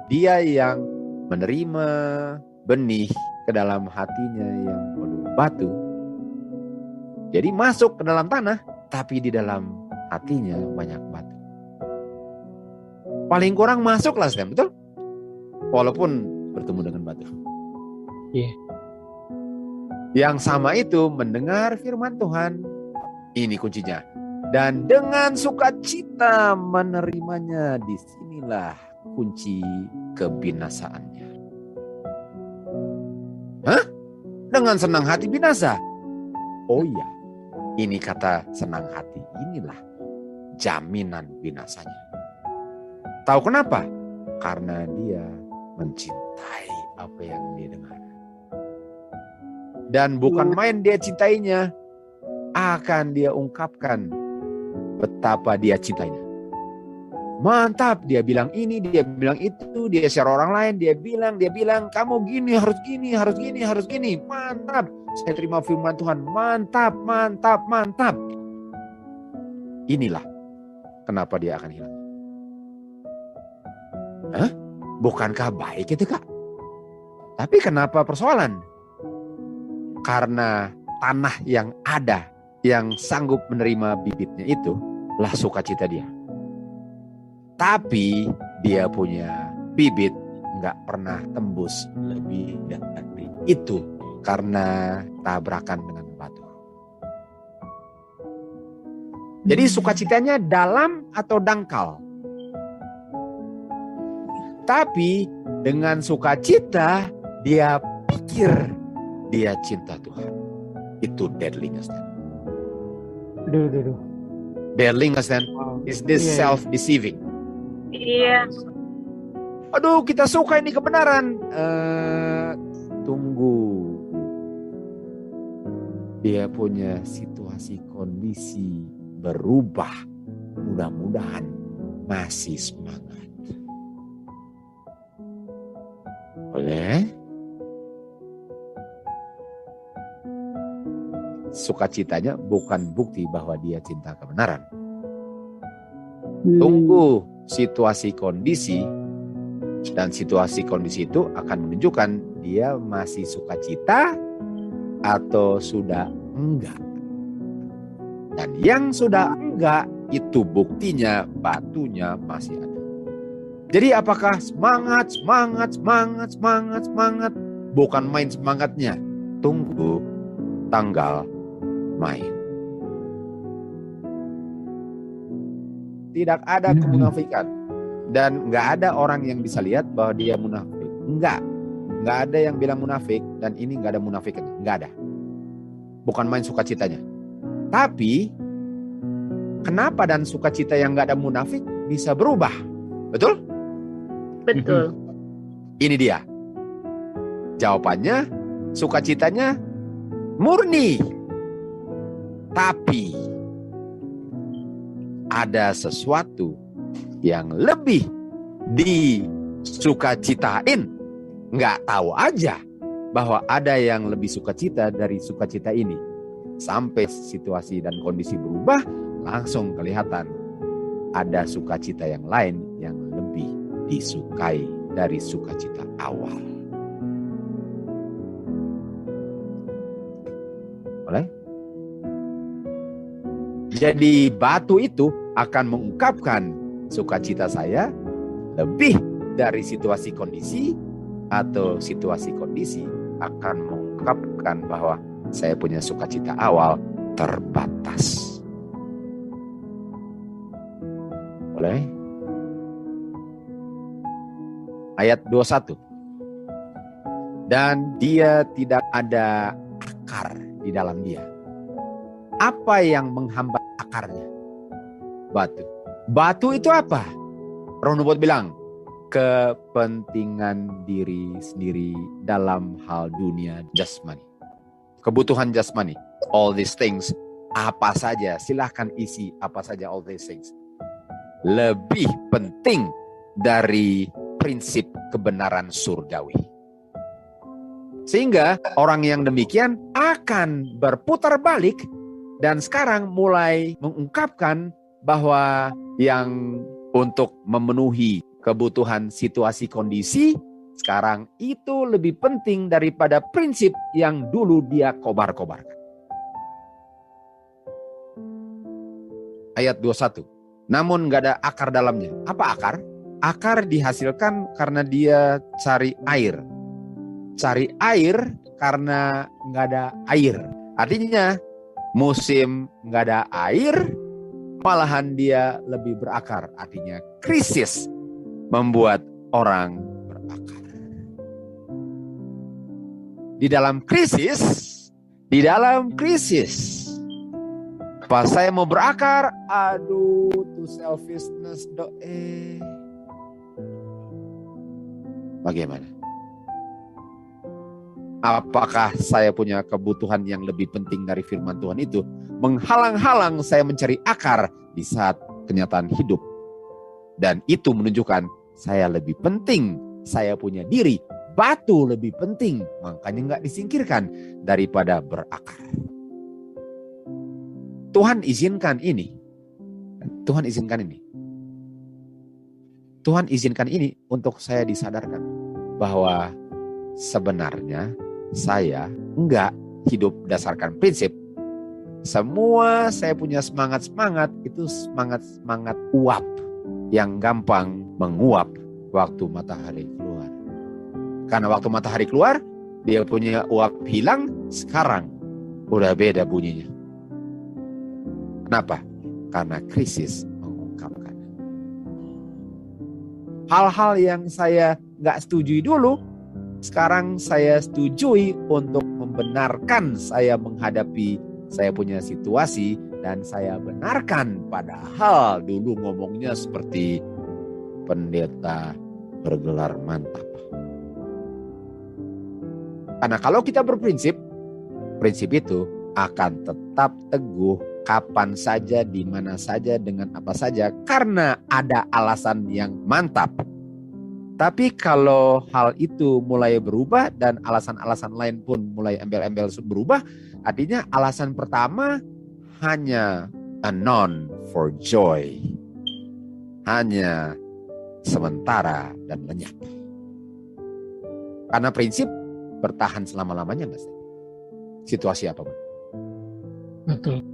Dia yang menerima benih ke dalam hatinya yang penuh batu. Jadi masuk ke dalam tanah, tapi di dalam hatinya banyak batu. Paling kurang masuklah, Stan, betul? Walaupun bertemu dengan batu. Iya. Yang sama itu mendengar firman Tuhan. Ini kuncinya. Dan dengan sukacita menerimanya, disinilah kunci kebinasaannya. Hah? Dengan senang hati binasa? Oh iya, ini kata senang hati. Inilah jaminan binasanya. Tahu kenapa? Karena dia mencintai apa yang dia dengar. Dan bukan main dia cintainya, akan dia ungkapkan betapa dia cintainya. Mantap, dia bilang ini, dia bilang itu, dia share orang lain, dia bilang, kamu gini, harus gini, harus gini, harus gini. Mantap, saya terima firman Tuhan, mantap, mantap, mantap. Inilah kenapa dia akan hilang. Hah? Bukankah baik itu, Kak? Tapi kenapa persoalan? Karena tanah yang ada, yang sanggup menerima bibitnya itu, lah sukacita dia. Tapi dia punya bibit nggak pernah tembus lebih dari itu karena tabrakan dengan batu. Jadi sukacitanya dalam atau dangkal. Tapi dengan sukacita dia pikir dia cinta Tuhan. Itu deadly, Stan. Deadly, Stan. Is this self-deceiving? Iya. Aduh, kita suka ini kebenaran. Tunggu. Dia punya situasi kondisi berubah. Mudah-mudahan masih semangat. Boleh? Sukacitanya bukan bukti bahwa dia cinta kebenaran. Tunggu situasi kondisi, dan situasi kondisi itu akan menunjukkan dia masih sukacita atau sudah enggak. Dan yang sudah enggak itu buktinya batunya masih ada. Jadi apakah semangat, bukan main semangatnya. Tunggu tanggal main. Tidak ada kemunafikan. Dan nggak ada orang yang bisa lihat bahwa dia munafik. Nggak ada yang bilang munafik. Dan ini nggak ada munafiknya. Nggak ada. Bukan main sukacitanya. Tapi kenapa dan sukacita yang nggak ada munafik bisa berubah? Betul? Betul. Ini dia. Jawabannya, sukacitanya murni. Tapi ada sesuatu yang lebih disukacitain. Nggak tahu aja bahwa ada yang lebih sukacita dari sukacita ini. Sampai situasi dan kondisi berubah, langsung kelihatan ada sukacita yang lain yang lebih disukai dari sukacita awal. Boleh? Jadi batu itu akan mengungkapkan sukacita saya lebih dari situasi kondisi, atau situasi kondisi akan mengungkapkan bahwa saya punya sukacita awal terbatas. Boleh? Ayat 21. Dan dia tidak ada akar di dalam dia. Apa yang menghambat akarnya? Batu. Batu itu apa? Roh Nubuat bilang, kepentingan diri sendiri dalam hal dunia jasmani. Kebutuhan jasmani. All these things, apa saja, silahkan isi apa saja all these things. Lebih penting dari prinsip kebenaran surgawi. Sehingga orang yang demikian akan berputar balik dan sekarang mulai mengungkapkan bahwa yang untuk memenuhi kebutuhan situasi kondisi sekarang itu lebih penting daripada prinsip yang dulu dia kobar-kobarkan. Ayat 21. Namun nggak ada akar dalamnya. Apa akar? Akar dihasilkan karena dia cari air. Cari air karena nggak ada air. Artinya musim nggak ada air, malahan dia lebih berakar. Artinya krisis membuat orang berakar. Di dalam krisis, pas saya mau berakar, aduh, to selfishness, bagaimana? Apakah saya punya kebutuhan yang lebih penting dari firman Tuhan itu menghalang-halang saya mencari akar di saat kenyataan hidup? Dan itu menunjukkan saya lebih penting, saya punya diri, batu lebih penting, makanya nggak disingkirkan daripada berakar. Tuhan izinkan ini. Tuhan izinkan ini untuk saya disadarkan bahwa sebenarnya saya enggak hidup berdasarkan prinsip. Semua saya punya semangat itu semangat uap yang gampang menguap waktu matahari keluar. Karena waktu matahari keluar, dia punya uap hilang, sekarang udah beda bunyinya. Kenapa? Karena krisis mengungkapkan. Hal-hal yang saya nggak setujui dulu, sekarang saya setujui untuk membenarkan saya menghadapi saya punya situasi dan saya benarkan. Padahal dulu ngomongnya seperti pendeta bergelar mantap. Karena kalau kita berprinsip, prinsip itu akan tetap teguh kapan saja, di mana saja, dengan apa saja, karena ada alasan yang mantap. Tapi kalau hal itu mulai berubah dan alasan-alasan lain pun mulai embel-embel berubah, artinya alasan pertama hanya a non for joy. Hanya sementara dan lenyap. Karena prinsip bertahan selama-lamanya, Mas. Situasi apa, Mas? Betul.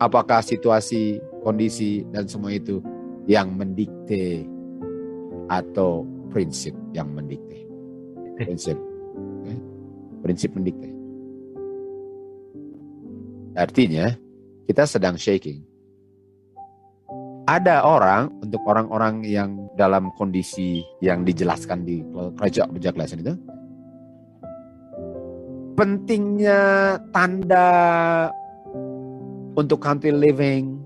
Apakah situasi, kondisi, dan semua itu yang mendikte atau prinsip yang mendikte? Prinsip. Prinsip mendikte. Artinya, kita sedang shaking. Ada orang, untuk orang-orang yang dalam kondisi yang dijelaskan di penjelasan itu, pentingnya tanda untuk country living,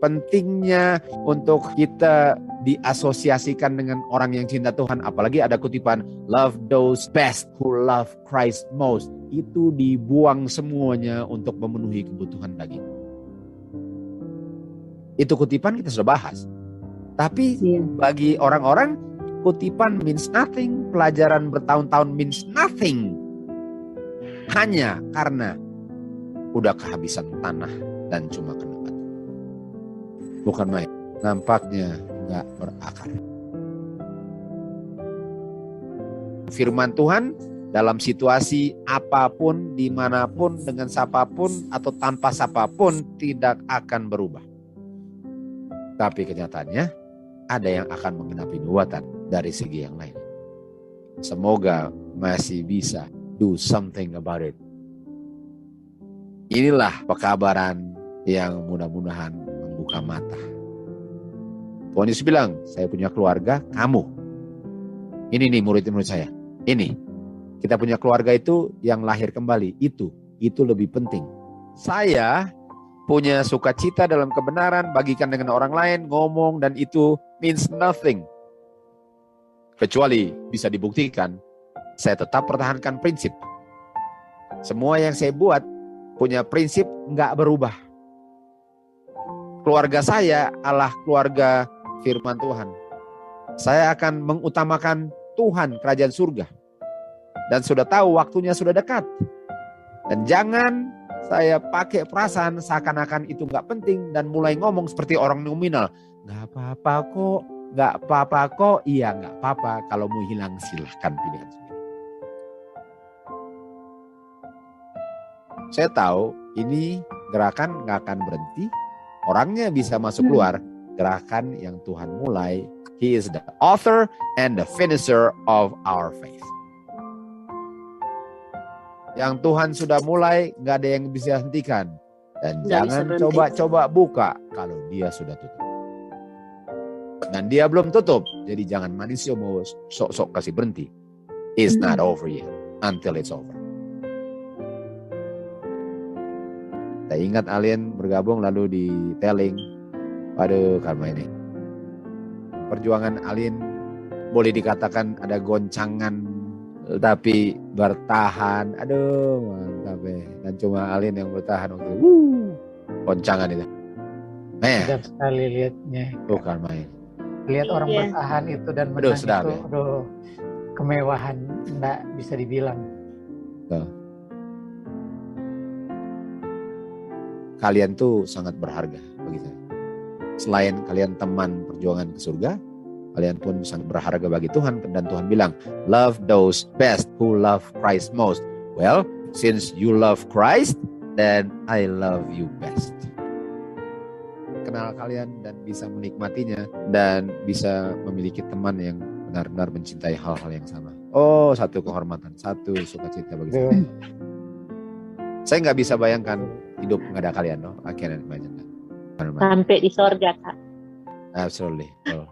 pentingnya untuk kita diasosiasikan dengan orang yang cinta Tuhan, apalagi ada kutipan love those best who love Christ most, itu dibuang semuanya untuk memenuhi kebutuhan daging. Itu kutipan kita sudah bahas. Tapi bagi orang-orang, kutipan means nothing, pelajaran bertahun-tahun means nothing. Hanya karena udah kehabisan tanah dan cuma kena batu. Bukan main, nampaknya nggak berakar. Firman Tuhan dalam situasi apapun, dimanapun, dengan siapapun atau tanpa siapapun tidak akan berubah. Tapi kenyataannya ada yang akan menggenapi nubuatan dari segi yang lain. Semoga masih bisa do something about it. Inilah pekabaran yang mudah-mudahan membuka mata. Tuhan Yesus bilang, saya punya keluarga, kamu. Ini nih murid-murid saya. Ini, kita punya keluarga itu yang lahir kembali. Itu lebih penting. Saya punya sukacita dalam kebenaran, bagikan dengan orang lain, ngomong, dan itu means nothing. Kecuali bisa dibuktikan, saya tetap pertahankan prinsip. Semua yang saya buat punya prinsip nggak berubah. Keluarga saya adalah keluarga firman Tuhan. Saya akan mengutamakan Tuhan, kerajaan surga. Dan sudah tahu waktunya sudah dekat. Dan jangan saya pakai perasaan seakan-akan itu nggak penting dan mulai ngomong seperti orang nominal. Nggak apa-apa kok, nggak apa-apa kok, iya nggak apa-apa. Kalau mau hilang silahkan pilihan sendiri. Saya tahu ini gerakan nggak akan berhenti. Orangnya bisa masuk keluar. Gerakan yang Tuhan mulai. He is the author and the finisher of our faith. Yang Tuhan sudah mulai, nggak ada yang bisa hentikan. Dan Nggak bisa jangan berhenti. coba-coba buka kalau dia sudah tutup. Dan dia belum tutup, jadi jangan manusia mau sok-sok kasih berhenti. It's not over yet until it's over. Saya ingat alien bergabung lalu di telling. Waduh, karma ini. Perjuangan alien boleh dikatakan ada goncangan, tapi bertahan. Aduh, mantap ya. Dan cuma alien yang bertahan waktu itu. Goncangan itu. Sedap sekali lihatnya. Bukan main. Lihat orang Iya. bertahan itu dan Aduh, menang sedap itu, ya. aduh, kemewahan enggak bisa dibilang. Kalian tuh sangat berharga bagi saya. Selain kalian teman perjuangan ke surga, kalian pun sangat berharga bagi Tuhan. Dan Tuhan bilang, love those best who love Christ most. Well, since you love Christ, then I love you best. Kenal kalian dan bisa menikmatinya dan bisa memiliki teman yang benar-benar mencintai hal-hal yang sama. Oh, satu kehormatan, satu sukacita bagi saya. Aduh, Saya nggak bisa bayangkan hidup nggak ada kalian, no? I can't imagine that. Sampai di sorga, Kak. Absolutely. Betul.